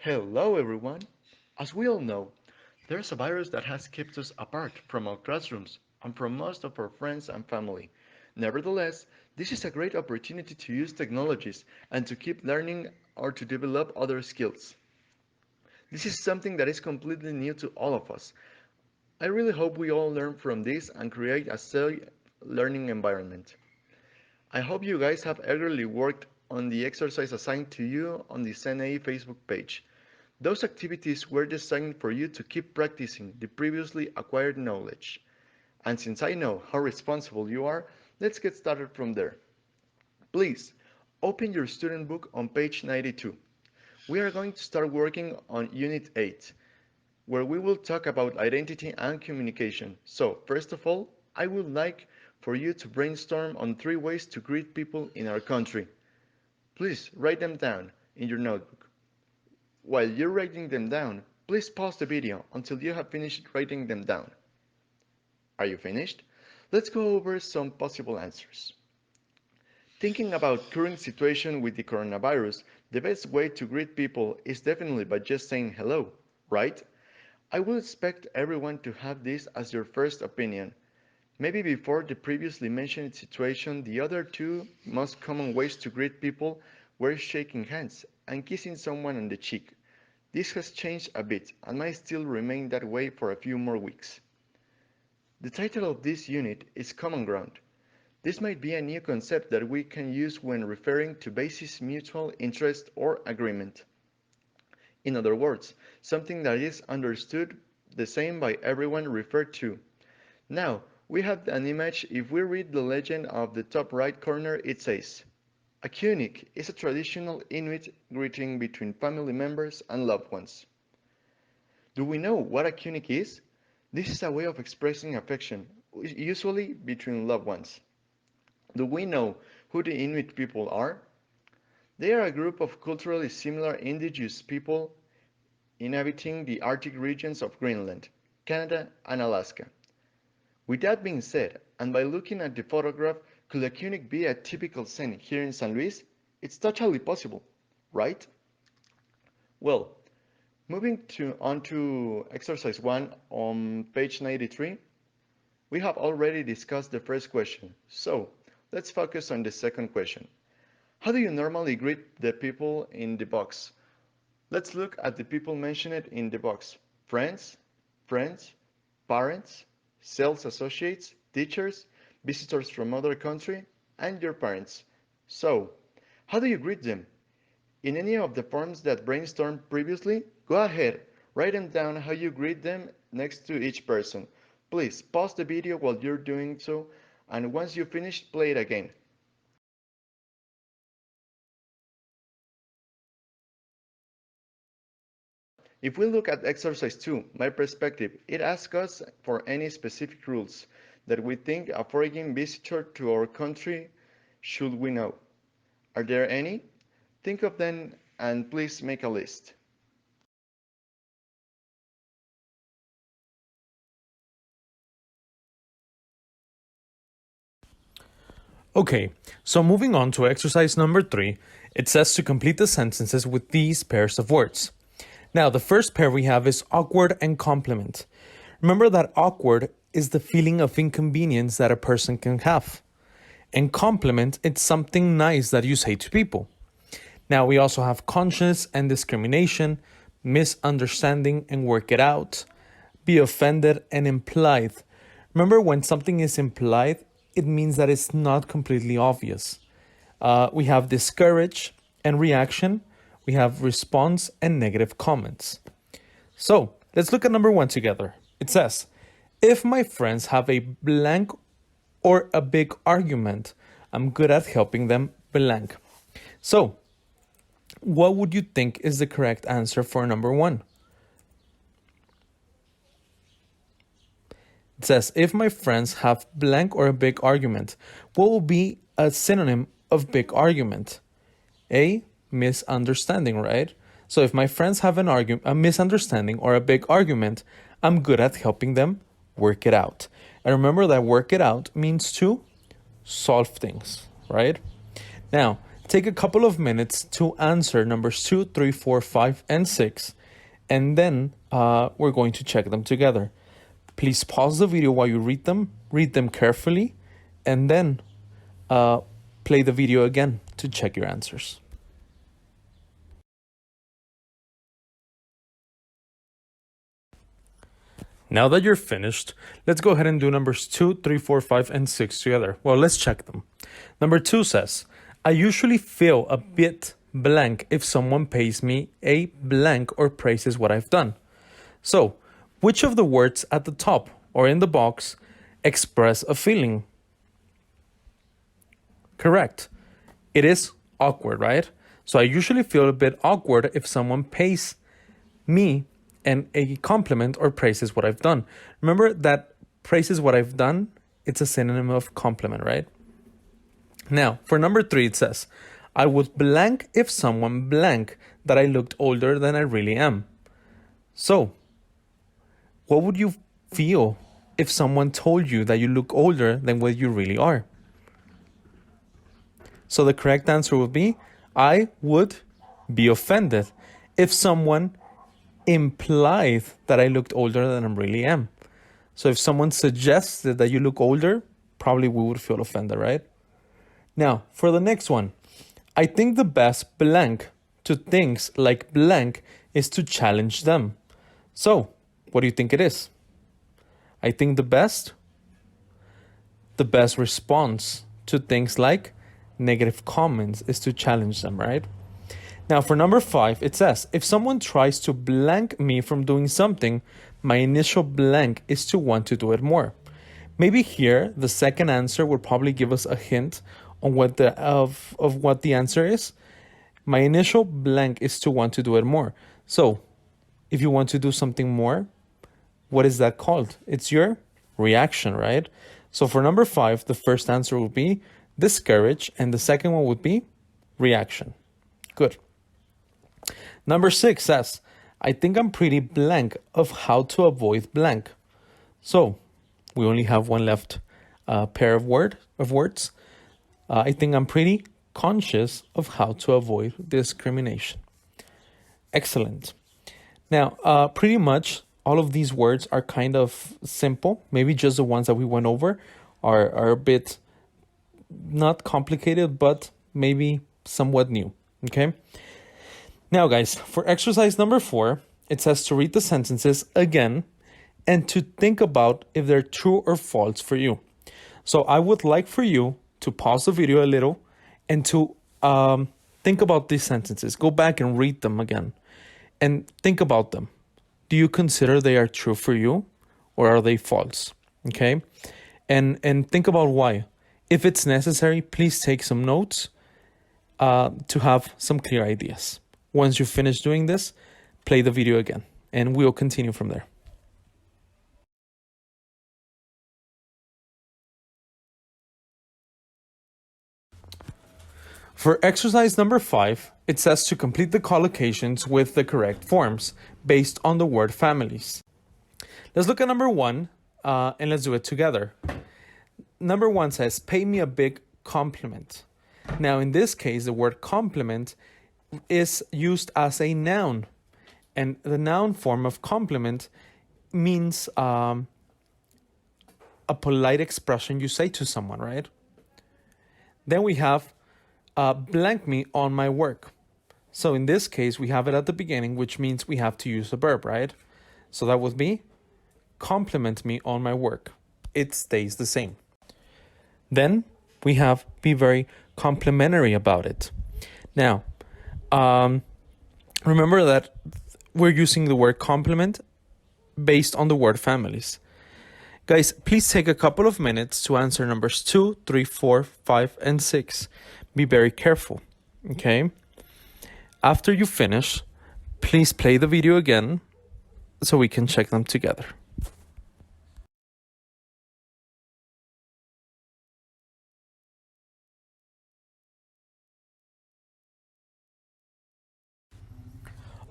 Hello, everyone. As we all know, there's a virus that has kept us apart from our classrooms and from most of our friends and family. Nevertheless, this is a great opportunity to use technologies and to keep learning or to develop other skills. This is something that is completely new to all of us. I really hope we all learn from this and create a safe learning environment. I hope you guys have eagerly worked on the exercise assigned to you on the CENEI Facebook page. Those activities were designed for you to keep practicing the previously acquired knowledge. And since I know how responsible you are, let's get started from there. Please, open your student book on page 92. We are going to start working on Unit 8, where we will talk about identity and communication. So, first of all, I would like for you to brainstorm on 3 ways to greet people in our country. Please write them down in your notebook. While you're writing them down, please pause the video until you have finished writing them down. Are you finished? Let's go over some possible answers. Thinking about current situation with the coronavirus, the best way to greet people is definitely by just saying hello, right? I would expect everyone to have this as your first opinion. Maybe before the previously mentioned situation, the other two most common ways to greet people were shaking hands and kissing someone on the cheek. This has changed a bit and might still remain that way for a few more weeks. The title of this unit is Common Ground. This might be a new concept that we can use when referring to basis mutual interest or agreement. In other words, something that is understood the same by everyone referred to. Now, we have an image. If we read the legend of the top right corner, it says, a kunik is a traditional Inuit greeting between family members and loved ones. Do we know what a kunik is? This is a way of expressing affection, usually between loved ones. Do we know who the Inuit people are? They are a group of culturally similar indigenous people inhabiting the Arctic regions of Greenland, Canada, and Alaska. With that being said, and by looking at the photograph, could a kunik be a typical scene here in San Luis? It's totally possible, right? Well, on to exercise 1 on page 93, we have already discussed the first question, so let's focus on the second question. How do you normally greet the people in the box? Let's look at the people mentioned in the box. Friends, parents, sales associates, teachers, visitors from other country, and your parents. So, how do you greet them? In any of the forms that brainstormed previously, go ahead, write them down how you greet them next to each person. Please pause the video while you're doing so, and once you finish, play it again. If we look at exercise 2, my perspective, it asks us for any specific rules that we think a foreign visitor to our country should we know. Are there any? Think of them and please make a list. Okay, so moving on to exercise number 3, it says to complete the sentences with these pairs of words. Now, the first pair we have is awkward and compliment. Remember that awkward is the feeling of inconvenience that a person can have. And compliment, it's something nice that you say to people. Now, we also have conscious and discrimination, misunderstanding and work it out, be offended and implied. Remember, when something is implied, it means that it's not completely obvious. We have discourage and reaction. We have response and negative comments. So let's look at number 1 together. It says, if my friends have a blank or a big argument, I'm good at helping them blank. So what would you think is the correct answer for number 1? It says, if my friends have blank or a big argument, what will be a synonym of big argument? A misunderstanding, right? So if my friends have a misunderstanding or a big argument, I'm good at helping them work it out. And remember that work it out means to solve things, right? Now, Take a couple of minutes to answer numbers 2, 3, 4, 5, and 6, and then we're going to check them together. Please pause the video while you read them carefully, and then play the video again to check your answers. Now that you're finished, let's go ahead and do numbers 2, 3, 4, 5, and 6 together. Well, let's check them. Number 2 says, I usually feel a bit blank if someone pays me a blank or praises what I've done. So, which of the words at the top or in the box express a feeling? Correct. It is awkward, right? So I usually feel a bit awkward if someone pays me and a compliment or praises what I've done. Remember that praises what I've done, it's a synonym of compliment, right? Now, for number 3, it says, I would blank if someone blank that I looked older than I really am. So, what would you feel if someone told you that you look older than what you really are? So the correct answer would be, I would be offended if someone implied that I looked older than I really am. So if someone suggested that you look older, probably we would feel offended, right? Now, for the next one, I think the best blank to things like blank is to challenge them. So, what do you think it is? I think the best response to things like negative comments is to challenge them, right? Now, for number 5, it says, if someone tries to blank me from doing something, my initial blank is to want to do it more. Maybe here, the second answer would probably give us a hint on what what the answer is. My initial blank is to want to do it more. So, if you want to do something more, what is that called? It's your reaction, right? So for number 5, the first answer would be discourage, and the second one would be reaction. Good. Number 6 says, I think I'm pretty blank of how to avoid blank. So we only have one left pair of words. I think I'm pretty conscious of how to avoid discrimination. Excellent. Now, pretty much all of these words are kind of simple. Maybe just the ones that we went over are a bit not complicated, but maybe somewhat new. Okay. Now, guys, for exercise number 4, it says to read the sentences again and to think about if they're true or false for you. So I would like for you to pause the video a little and to think about these sentences. Go back and read them again and think about them. Do you consider they are true for you or are they false? Okay. And think about why. If it's necessary, please take some notes to have some clear ideas. Once you finish doing this, play the video again and we'll continue from there. For exercise number 5, it says to complete the collocations with the correct forms based on the word families. Let's look at number 1 and let's do it together. Number 1 says, pay me a big compliment. Now, in this case, the word compliment is used as a noun. And the noun form of compliment means a polite expression you say to someone, right? Then we have blank me on my work. So in this case, we have it at the beginning, which means we have to use the verb, right? So that would be compliment me on my work. It stays the same. Then we have be very complimentary about it. Now, remember that we're using the word compliment based on the word families. Guys, please take a couple of minutes to answer numbers 2, 3, 4, 5, and 6. Be very careful, okay? After you finish, please play the video again so we can check them together.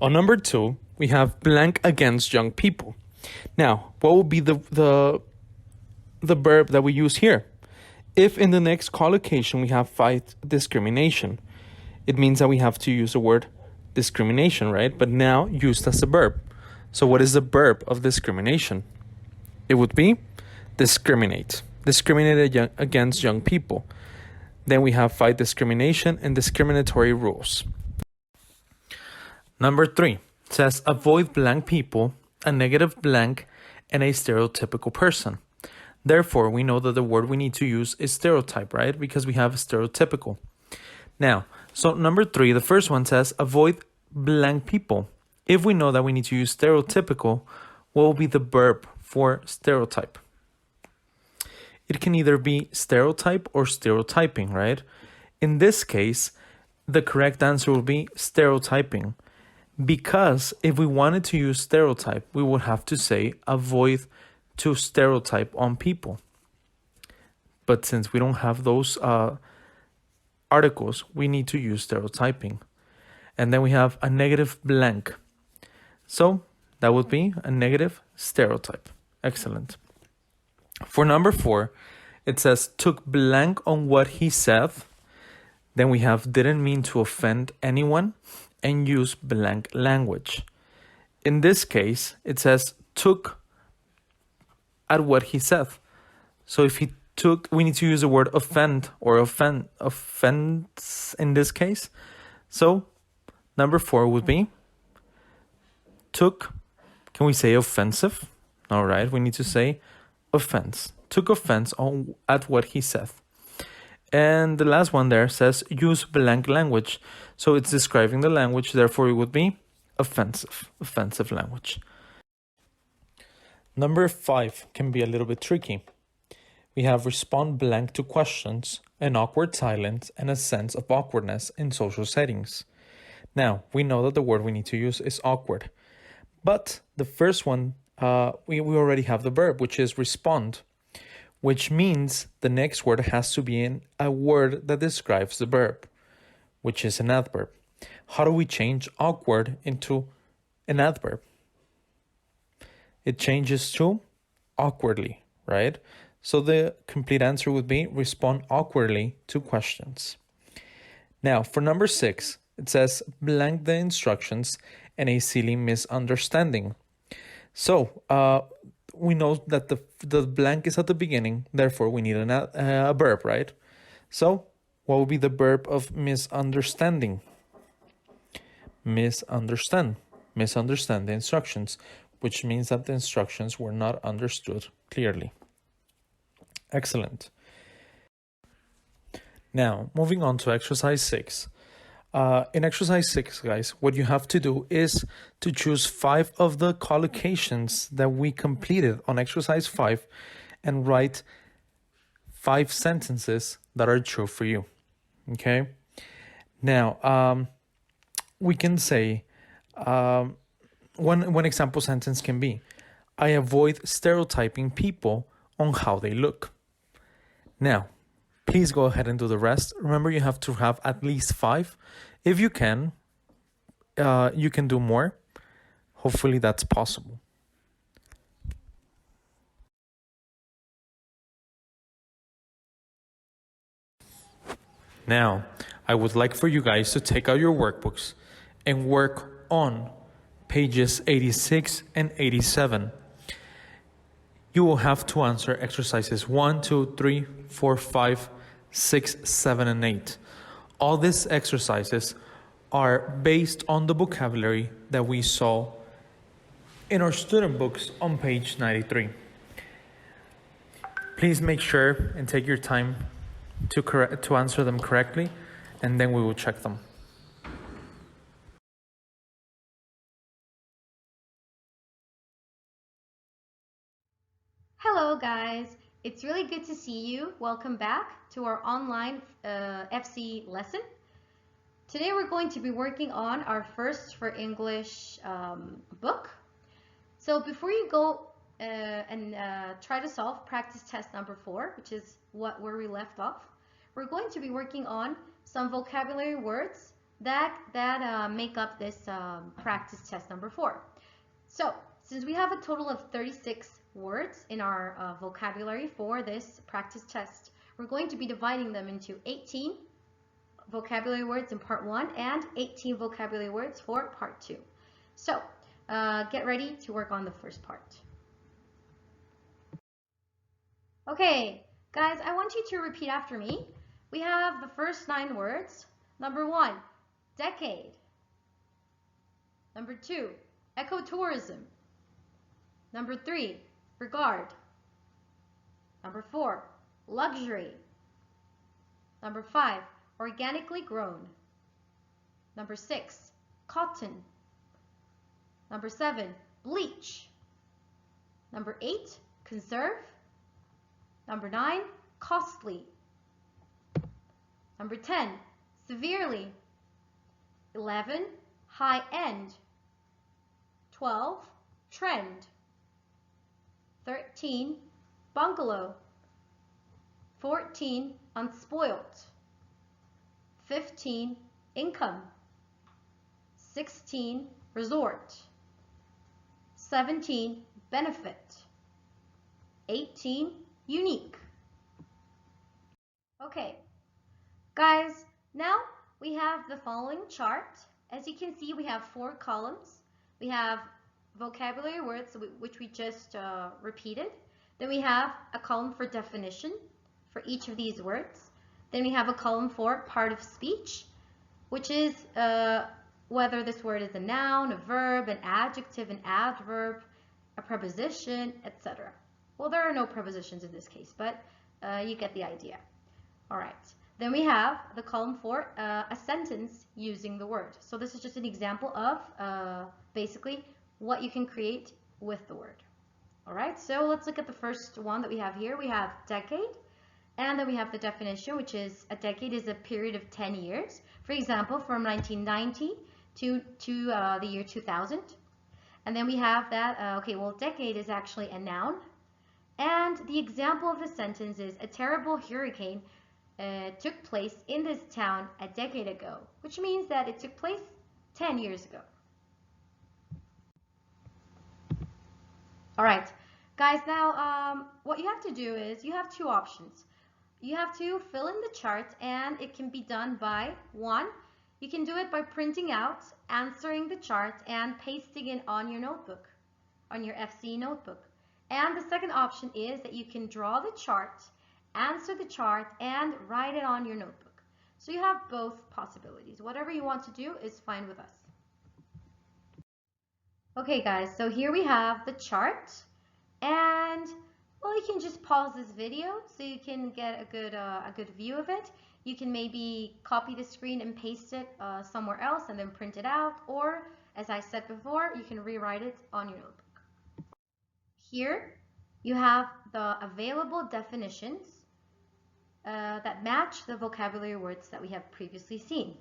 On number 2, we have blank against young people. Now, what will be the verb that we use here? If in the next collocation we have fight discrimination, it means that we have to use the word discrimination, right? But now used as a verb. So what is the verb of discrimination? It would be discriminate. Discriminate against young people. Then we have fight discrimination and discriminatory rules. Number 3 says avoid blank people, a negative blank, and a stereotypical person. Therefore, we know that the word we need to use is stereotype, right? Because we have stereotypical. Now, so number 3, the first one says avoid blank people. If we know that we need to use stereotypical, what will be the verb for stereotype? It can either be stereotype or stereotyping, right? In this case, the correct answer will be stereotyping. Because if we wanted to use stereotype, we would have to say avoid to stereotype on people. But since we don't have those articles, we need to use stereotyping. And then we have a negative blank. So that would be a negative stereotype. Excellent. For number 4, it says took blank on what he said. Then we have didn't mean to offend anyone and use blank language. In this case, it says took at what he said. So if he took, we need to use the word offend or offense in this case. So number 4 would be took. Can we say offensive? All right, we need to say offense. Took offense at what he said. And the last one there says use blank language. So it's describing the language, therefore it would be offensive language. Number 5 can be a little bit tricky. We have respond blank to questions, an awkward silence, and a sense of awkwardness in social settings. Now, we know that the word we need to use is awkward. But the first one, we already have the verb, which is respond, which means the next word has to be in a word that describes the verb, which is an adverb. How do we change awkward into an adverb? It changes to awkwardly, right? So the complete answer would be respond awkwardly to questions. Now, for number 6, it says blank the instructions and a silly misunderstanding. So we know that the blank is at the beginning, therefore we need a verb, right? So what would be the verb of misunderstanding? Misunderstand the instructions, which means that the instructions were not understood clearly. Excellent. Now, moving on to exercise 6. In exercise 6, guys, what you have to do is to choose 5 of the collocations that we completed on exercise 5 and write 5 sentences that are true for you. Okay? Now, we can say one example sentence can be, I avoid stereotyping people on how they look. Now, please go ahead and do the rest. Remember, you have to have at least 5. If you can do more. Hopefully that's possible. Now, I would like for you guys to take out your workbooks and work on pages 86 and 87. You will have to answer exercises 1, 2, 3, 4, 5, 6, 7, and 8. All these exercises are based on the vocabulary that we saw in our student books on page 93. Please make sure and take your time to answer them correctly, and then we will check them. Hello guys, it's really good to see you. Welcome back to our online FCE lesson. Today we're going to be working on our First for English book. So before you go and try to solve practice test number 4, which is where we left off, we're going to be working on some vocabulary words that make up this practice test number 4. So since we have a total of 36 words in our vocabulary for this practice test, we're going to be dividing them into 18 vocabulary words in part 1 and 18 vocabulary words for part 2. So get ready to work on the first part. Okay, guys, I want you to repeat after me. We have the first 9 words. Number 1, decade. Number 2, ecotourism. Number 3, regard. Number 4, luxury. Number 5, organically grown. Number 6, cotton. Number 7, bleach. Number 8, conserve. Number 9, costly. Number 10, severely. 11, high-end. 12, trend. 13, bungalow. 14, unspoilt. 15, income. 16, resort. 17, benefit. 18, unique. Okay, guys, now we have the following chart. As you can see, we have 4 columns. We have vocabulary words, which we just repeated. Then we have a column for definition for each of these words. Then we have a column for part of speech, which is whether this word is a noun, a verb, an adjective, an adverb, a preposition, etc. Well, there are no prepositions in this case, but you get the idea. All right. Then we have the column for a sentence using the word. So this is just an example of basically what you can create with the word. All right. So let's look at the first one that we have here. We have decade. And then we have the definition, which is a decade is a period of 10 years. For example, from 1990 to the year 2000. And then we have that, okay, well, decade is actually a noun. And the example of the sentence is a terrible hurricane took place in this town a decade ago, which means that it took place 10 years ago. All right, guys, now what you have to do is you have 2 options. You have to fill in the chart, and it can be done by 1. You can do it by printing out, answering the chart, and pasting it on your notebook, on your FCE notebook. And the second option is that you can draw the chart, answer the chart, and write it on your notebook. So you have both possibilities. Whatever you want to do is fine with us. Okay, guys, so here we have the chart, and well, you can just pause this video so you can get a good view of it. You can maybe copy the screen and paste it somewhere else and then print it out, or as I said before, you can rewrite it on your notebook. Here you have the available definitions that match the vocabulary words that we have previously seen.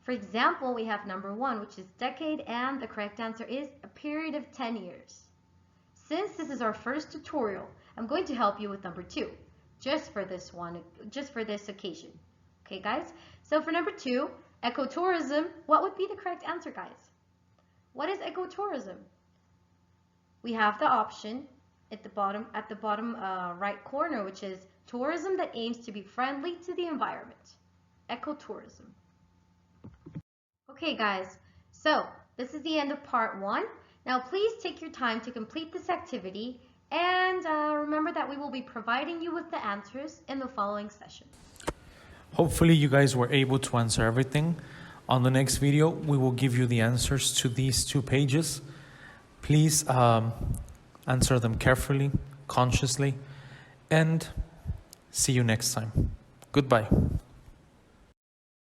For example, we have number 1, which is decade, and the correct answer is a period of 10 years. Since this is our first tutorial, I'm going to help you with number 2, just for this occasion. Okay, guys? So for number 2, ecotourism, what would be the correct answer, guys? What is ecotourism? We have the option at the bottom right corner, which is tourism that aims to be friendly to the environment. Ecotourism. Okay, guys, so this is the end of part 1. Now please take your time to complete this activity, and remember that we will be providing you with the answers in the following session. Hopefully you guys were able to answer everything. On the next video, we will give you the answers to these 2 pages. Please answer them carefully, consciously, and see you next time. Goodbye.